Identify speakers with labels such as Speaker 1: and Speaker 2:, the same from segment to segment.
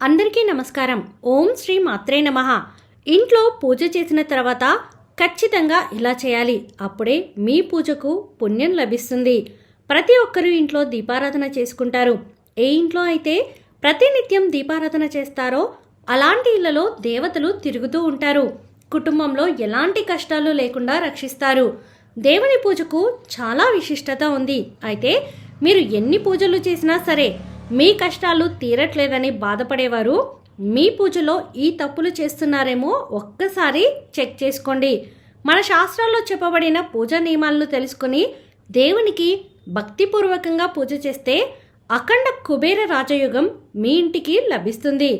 Speaker 1: అందరికీ నమస్కారం. ఓం శ్రీ మాత్రే నమః. ఇంట్లో పూజ చేసిన తర్వాత ఖచ్చితంగా ఇలా చేయాలి. అప్పుడే మీ పూజకు పుణ్యం లభిస్తుంది. ప్రతి ఒక్కరూ ఇంట్లో దీపారాధన చేసుకుంటారు. ఏ ఇంట్లో అయితే ప్రతినిత్యం దీపారాధన చేస్తారో అలాంటి ఇళ్లలో దేవతలు తిరుగుతూ ఉంటారు. కుటుంబంలో ఎలాంటి కష్టాలు లేకుండా రక్షిస్తారు. దేవుని పూజకు చాలా విశిష్టత ఉంది. అయితే మీరు ఎన్ని పూజలు చేసినా సరే మీ కష్టాలు తీరట్లేదని బాధపడేవారు మీ పూజలో ఈ తప్పులు చేస్తున్నారేమో ఒక్కసారి చెక్ చేసుకోండి. మన శాస్త్రాల్లో చెప్పబడిన పూజా నియమాలను తెలుసుకుని దేవునికి భక్తిపూర్వకంగా పూజ చేస్తే అఖండ కుబేర రాజయోగం మీ ఇంటికి లభిస్తుంది.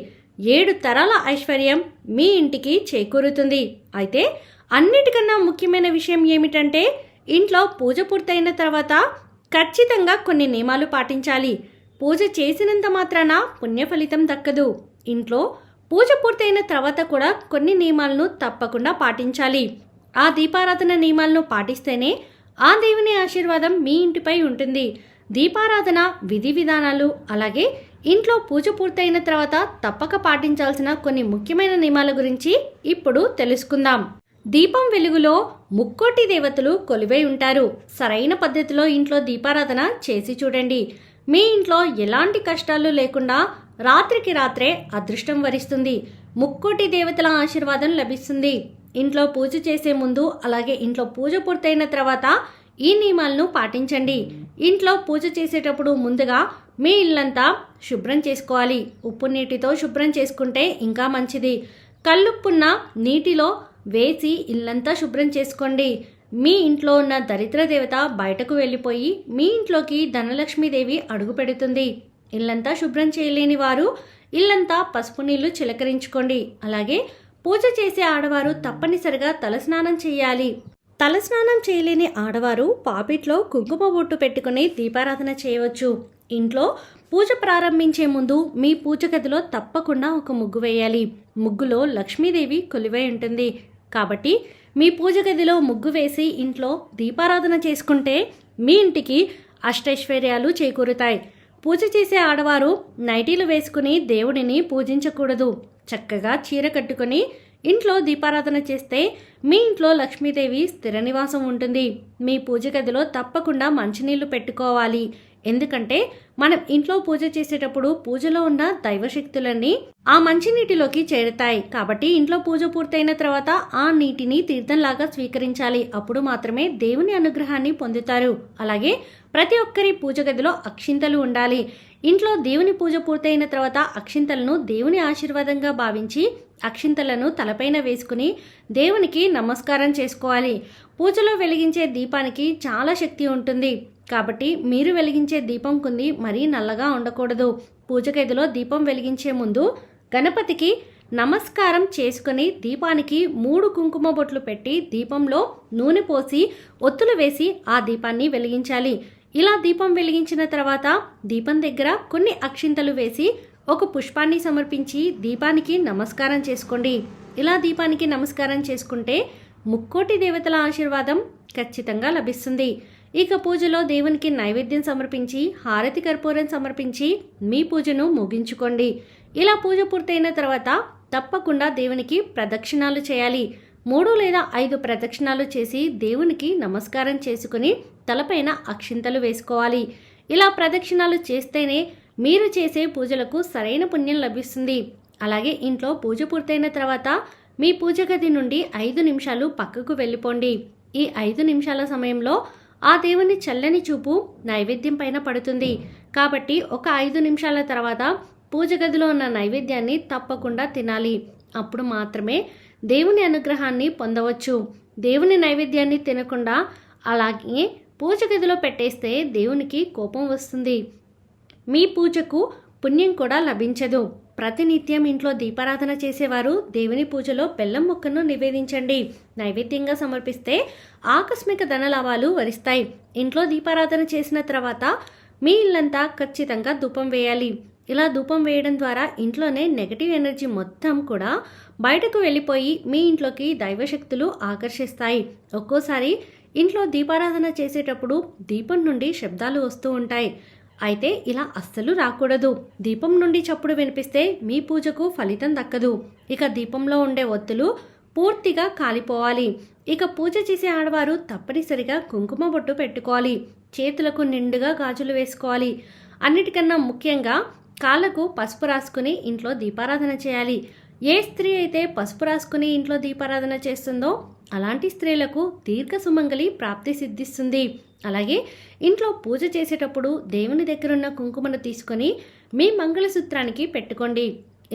Speaker 1: 7 తరాల ఐశ్వర్యం మీ ఇంటికి చేకూరుతుంది. అయితే అన్నిటికన్నా ముఖ్యమైన విషయం ఏమిటంటే ఇంట్లో పూజ పూర్తయిన తర్వాత ఖచ్చితంగా కొన్ని నియమాలు పాటించాలి. పూజ చేసినంత మాత్రాన పుణ్య ఫలితం దక్కదు. ఇంట్లో పూజ పూర్తయిన తర్వాత కూడా కొన్ని నియమాలను తప్పకుండా పాటించాలి. ఆ దీపారాధన నియమాలను పాటిస్తేనే ఆ దేవుని ఆశీర్వాదం మీ ఇంటిపై ఉంటుంది. దీపారాధన విధి విధానాలు అలాగే ఇంట్లో పూజ పూర్తయిన తర్వాత తప్పక పాటించాల్సిన కొన్ని ముఖ్యమైన నియమాల గురించి ఇప్పుడు తెలుసుకుందాం. దీపం వెలుగులో ముక్కోటి దేవతలు కొలువై ఉంటారు. సరైన పద్ధతిలో ఇంట్లో దీపారాధన చేసి చూడండి. మీ ఇంట్లో ఎలాంటి కష్టాలు లేకుండా రాత్రికి రాత్రే అదృష్టం వరిస్తుంది. ముక్కోటి దేవతల ఆశీర్వాదం లభిస్తుంది. ఇంట్లో పూజ చేసే ముందు అలాగే ఇంట్లో పూజ పూర్తయిన తర్వాత ఈ నియమాలను పాటించండి. ఇంట్లో పూజ చేసేటప్పుడు ముందుగా మీ ఇల్లంతా శుభ్రం చేసుకోవాలి. ఉప్పు నీటితో శుభ్రం చేసుకుంటే ఇంకా మంచిది. కల్లుప్పున్న నీటిలో వేసి ఇల్లంతా శుభ్రం చేసుకోండి. మీ ఇంట్లో ఉన్న దరిద్ర దేవత బయటకు వెళ్ళిపోయి మీ ఇంట్లోకి ధనలక్ష్మీదేవి అడుగు పెడుతుంది. ఇల్లంతా శుభ్రం చేయలేని వారు ఇల్లంతా పసుపు నీళ్లు చిలకరించుకోండి. అలాగే పూజ చేసే ఆడవారు తప్పనిసరిగా తలస్నానం చేయాలి. తలస్నానం చేయలేని ఆడవారు పాపిట్లో కుంకుమ బొట్టు పెట్టుకుని దీపారాధన చేయవచ్చు. ఇంట్లో పూజ ప్రారంభించే ముందు మీ పూజ గదిలో తప్పకుండా ఒక ముగ్గు వేయాలి. ముగ్గులో లక్ష్మీదేవి కొలువై ఉంటుంది. కాబట్టి మీ పూజ గదిలో ముగ్గు వేసి ఇంట్లో దీపారాధన చేసుకుంటే మీ ఇంటికి అష్టైశ్వర్యాలు చేకూరుతాయి. పూజ చేసే ఆడవారు నైటీలు వేసుకుని దేవుడిని పూజించకూడదు. చక్కగా చీర కట్టుకుని ఇంట్లో దీపారాధన చేస్తే మీ ఇంట్లో లక్ష్మీదేవి స్థిర నివాసం ఉంటుంది. మీ పూజ గదిలో తప్పకుండా మంచినీళ్లు పెట్టుకోవాలి. ఎందుకంటే మనం ఇంట్లో పూజ చేసేటప్పుడు పూజలో ఉన్న దైవశక్తులన్నీ ఆ మంచినీటిలోకి చేరుతాయి. కాబట్టి ఇంట్లో పూజ పూర్తయిన తర్వాత ఆ నీటిని తీర్థంలాగా స్వీకరించాలి. అప్పుడు మాత్రమే దేవుని అనుగ్రహాన్ని పొందుతారు. అలాగే ప్రతి ఒక్కరి పూజ గదిలో అక్షింతలు ఉండాలి. ఇంట్లో దేవుని పూజ పూర్తయిన తర్వాత అక్షింతలను దేవుని ఆశీర్వాదంగా భావించి అక్షింతలను తలపైన వేసుకుని దేవునికి నమస్కారం చేసుకోవాలి. పూజలో వెలిగించే దీపానికి చాలా శక్తి ఉంటుంది. కాబట్టి మీరు వెలిగించే దీపం కుంది మరీ నల్లగా ఉండకూడదు. పూజ గదిలో దీపం వెలిగించే ముందు గణపతికి నమస్కారం చేసుకుని దీపానికి 3 కుంకుమ బొట్లు పెట్టి దీపంలో నూనె పోసి ఒత్తులు వేసి ఆ దీపాన్ని వెలిగించాలి. ఇలా దీపం వెలిగించిన తర్వాత దీపం దగ్గర కొన్ని అక్షింతలు వేసి ఒక పుష్పాన్ని సమర్పించి దీపానికి నమస్కారం చేసుకోండి. ఇలా దీపానికి నమస్కారం చేసుకుంటే ముక్కోటి దేవతల ఆశీర్వాదం ఖచ్చితంగా లభిస్తుంది. ఇక పూజలో దేవునికి నైవేద్యం సమర్పించి హారతి కర్పూరం సమర్పించి మీ పూజను ముగించుకోండి. ఇలా పూజ పూర్తయిన తర్వాత తప్పకుండా దేవునికి ప్రదక్షిణాలు చేయాలి. 3 లేదా 5 ప్రదక్షిణాలు చేసి దేవునికి నమస్కారం చేసుకుని తలపైన అక్షింతలు వేసుకోవాలి. ఇలా ప్రదక్షిణాలు చేస్తేనే మీరు చేసే పూజలకు సరైన పుణ్యం లభిస్తుంది. అలాగే ఇంట్లో పూజ పూర్తయిన తర్వాత మీ పూజ గది నుండి 5 నిమిషాలు పక్కకు వెళ్ళిపోండి. ఈ 5 నిమిషాల సమయంలో ఆ దేవుని చల్లని చూపు నైవేద్యం పైన పడుతుంది. కాబట్టి ఒక 5 నిమిషాల తర్వాత పూజ గదిలో ఉన్న నైవేద్యాన్ని తప్పకుండా తినాలి. అప్పుడు మాత్రమే దేవుని అనుగ్రహాన్ని పొందవచ్చు. దేవుని నైవేద్యాన్ని తినకుండా అలాగే పూజ గదిలో పెట్టేస్తే దేవునికి కోపం వస్తుంది. మీ పూజకు పుణ్యం కూడా లభించదు. ప్రతినిత్యం ఇంట్లో దీపారాధన చేసేవారు దేవుని పూజలో బెల్లం ముక్కను నివేదించండి. నైవేద్యంగా సమర్పిస్తే ఆకస్మిక ధనలాభాలు వరిస్తాయి. ఇంట్లో దీపారాధన చేసిన తర్వాత మీ ఇల్లంతా ఖచ్చితంగా ధూపం వేయాలి. ఇలా ధూపం వేయడం ద్వారా ఇంట్లోనే నెగటివ్ ఎనర్జీ మొత్తం కూడా బయటకు వెళ్ళిపోయి మీ ఇంట్లోకి దైవశక్తులు ఆకర్షిస్తాయి. ఒక్కోసారి ఇంట్లో దీపారాధన చేసేటప్పుడు దీపం నుండి శబ్దాలు వస్తూ ఉంటాయి. అయితే ఇలా అస్సలు రాకూడదు. దీపం నుండి చప్పుడు వినిపిస్తే మీ పూజకు ఫలితం దక్కదు. ఇక దీపంలో ఉండే ఒత్తులు పూర్తిగా కాలిపోవాలి. ఇక పూజ చేసే ఆడవారు తప్పనిసరిగా కుంకుమ బొట్టు పెట్టుకోవాలి. చేతులకు నిండుగా గాజులు వేసుకోవాలి. అన్నిటికన్నా ముఖ్యంగా కాళ్ళకు పసుపు రాసుకుని ఇంట్లో దీపారాధన చేయాలి. ఏ స్త్రీ అయితే పసుపు రాసుకుని ఇంట్లో దీపారాధన చేస్తుందో అలాంటి స్త్రీలకు దీర్ఘ సుమంగళి ప్రాప్తి సిద్ధిస్తుంది. అలాగే ఇంట్లో పూజ చేసేటప్పుడు దేవుని దగ్గరున్న కుంకుమను తీసుకొని మీ మంగళసూత్రానికి పెట్టుకోండి.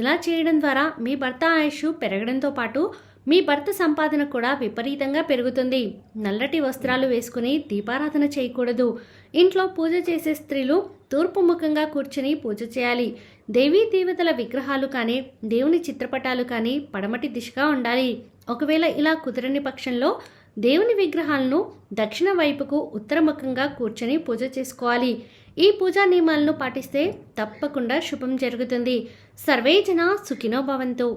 Speaker 1: ఇలా చేయడం ద్వారా మీ భర్త ఆయుష్ పెరగడంతో పాటు మీ భర్త సంపాదన కూడా విపరీతంగా పెరుగుతుంది. నల్లటి వస్త్రాలు వేసుకుని దీపారాధన చేయకూడదు. ఇంట్లో పూజ చేసే స్త్రీలు తూర్పు ముఖంగా కూర్చుని పూజ చేయాలి. దేవీ దేవతల విగ్రహాలు కానీ దేవుని చిత్రపటాలు కానీ పడమటి దిశగా ఉండాలి. ఒకవేళ ఇలా కుదరని పక్షంలో దేవుని విగ్రహాలను దక్షిణ వైపుకు ఉత్తరముఖంగా కూర్చొని పూజ చేసుకోవాలి. ఈ పూజా నియమాలను పాటిస్తే తప్పకుండా శుభం జరుగుతుంది. సర్వే జనా సుఖినో భవంతు.